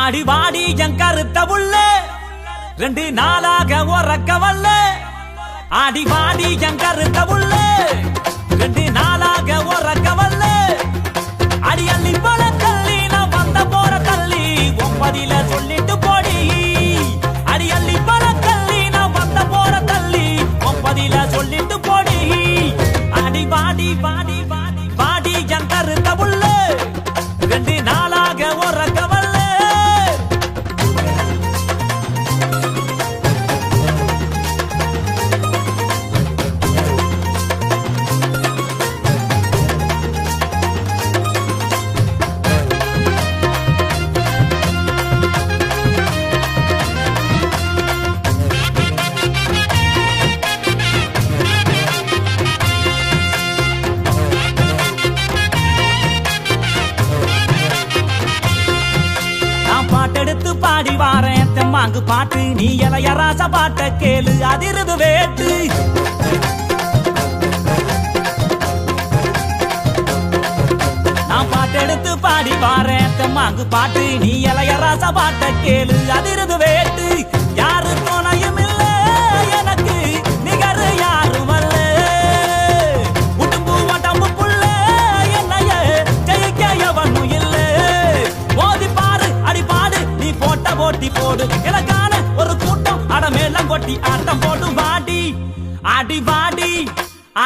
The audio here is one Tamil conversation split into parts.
ஆடி வாடி என் கருத்த புள்ள 2 நாளாக உறக்கவல்ல ஆடி வாடி என் கருத்த புள்ள 2 நாளாக உறக்கவல்ல அடி அள்ளி போல தள்ளி நான் வந்த போற தள்ளி ஒன்பதில சொல்லிட்டு போடி அடி அள்ளி போல தள்ளி நான் வந்த போற தள்ளி ஒன்பதில சொல்லிட்டு போடி ஆடி வாடி வாடி வாடி வாடி என் கருத்த புள்ள 2 நாளாக உறக்கவல்ல பாட்டெடுத்து பாடி வாரேன் தெம்மாங்கு பாட்டு நீ இளையராச பாட்ட கேளு அதிருது வேட்டு நான் பாட்டெடுத்து பாடி வாரேன் தெம்மாங்கு பாட்டு நீ இளையராச பாட்ட கேளு அதிருது வேட்டு யாரு துணையும் இல்ல எனக்கு நிகர் யாரும் அல்ல உடம்பு உடம்பு புள்ள என்னைய ஜெயிக்க எவனும் இல்ல மோதி பாரு அடி பாடு நீ போட்ட போட்டி போடு எனக்கான ஒரு கூட்டம் அடமேலம் கொட்டி ஆட்டம் போடு வாடி அடி வாடி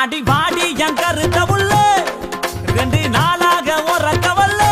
அடி வாடி என் கருத்த புள்ள 2 நாளாக உறக்கவல்ல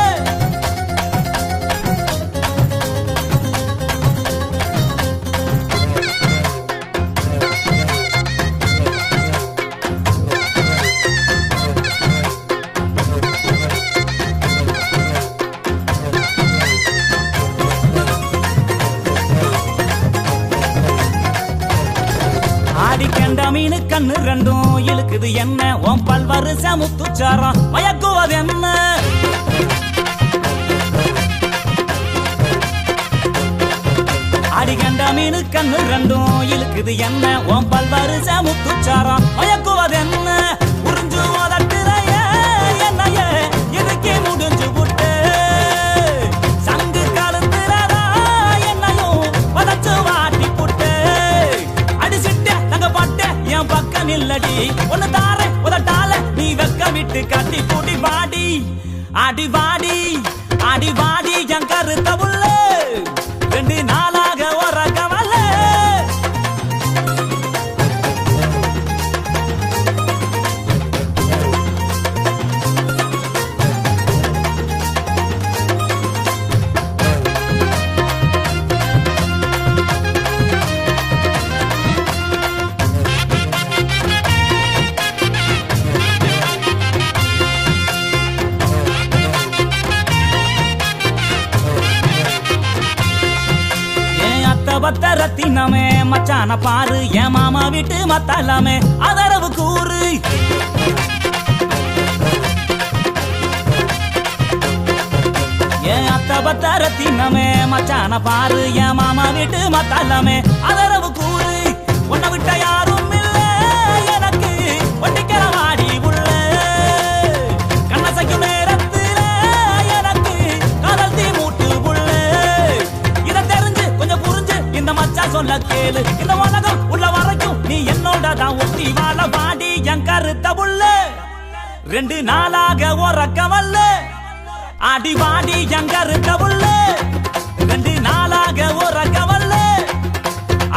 ஆடி கண்ட மீனு கண்ணு 2ம் இழுக்குது என்ன உன் பல்வரிச முத்துச்சாரம் மயக்குவது என்ன ஆடி கண்ட மீனு கண்ணு 2ம் இழுக்குது என்ன உன் பல்வரிச முத்துச்சாரம் மயக்குவது என்ன உறிஞ்சு ஓதட்டுறைய என்னைய இதுக்கே முடிஞ்சு விட்டு சங்கு கழுத்துறதா என்னையும் வதச்சு வாட்டி புட்டு அடிச்சிட்ட தங்க பட்ட என் பக்கம் இல்லடி ஒன்னு தார உதட்டால நீ வெக்க விட்டு கட்டி கூட்டி வாடி அடி வாடி அடி வாடி என் கருத்த புள்ள 2 நாளாக உறக்கவல்ல பத்த ரத்தினமே மச்சான பாரு என் மாமா வீட்டு மத்தாலாமே அதரவு கூறு என் அத்த பத்த ரத்தினமே மச்சான பாரு என் மாமா வீட்டு மத்தாலாமே அதரவு கூறு உன்னை விட்ட யாரும் இல்ல எனக்கு ஒட்டிக்கிற வாடி உள்ள கண்ணசைக்கும் நேரத்துல எனக்கு காதல் தீ மூட்டு உள்ள இதை தெரிஞ்சு கொஞ்சம் புரிஞ்சு இந்த மச்சா சொல்ல கேளு இந்த உலகம் உள்ள வரைக்கும் நீ என்னோட தான் ஒட்டி வாழ வாடி என் கருத்த புள்ள 2 நாளாக உறக்கவல்ல அடி வாடி என் கருத்த புள்ள 2 நாளாக உறக்கவல்ல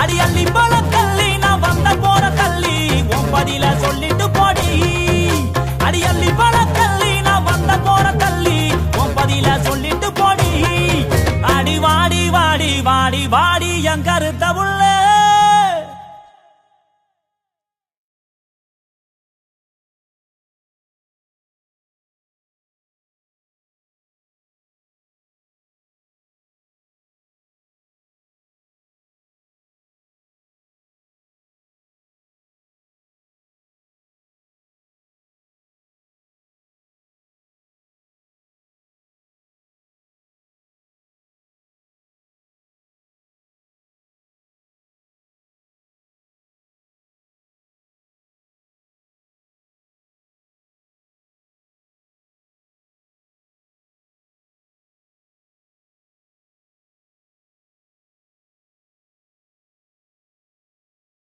அடி அள்ளி போல தள்ளி நான் வந்த போற தள்ளி ஒன்பதில சொல்லிட்டு போடி அடி அள்ளி போல தள்ளி நான் வந்த போற தள்ளி ஒன்பதில சொல்லிட்டு போடி அடி வாடி வாடி வாடி வாடி என் கருத்த புள்ள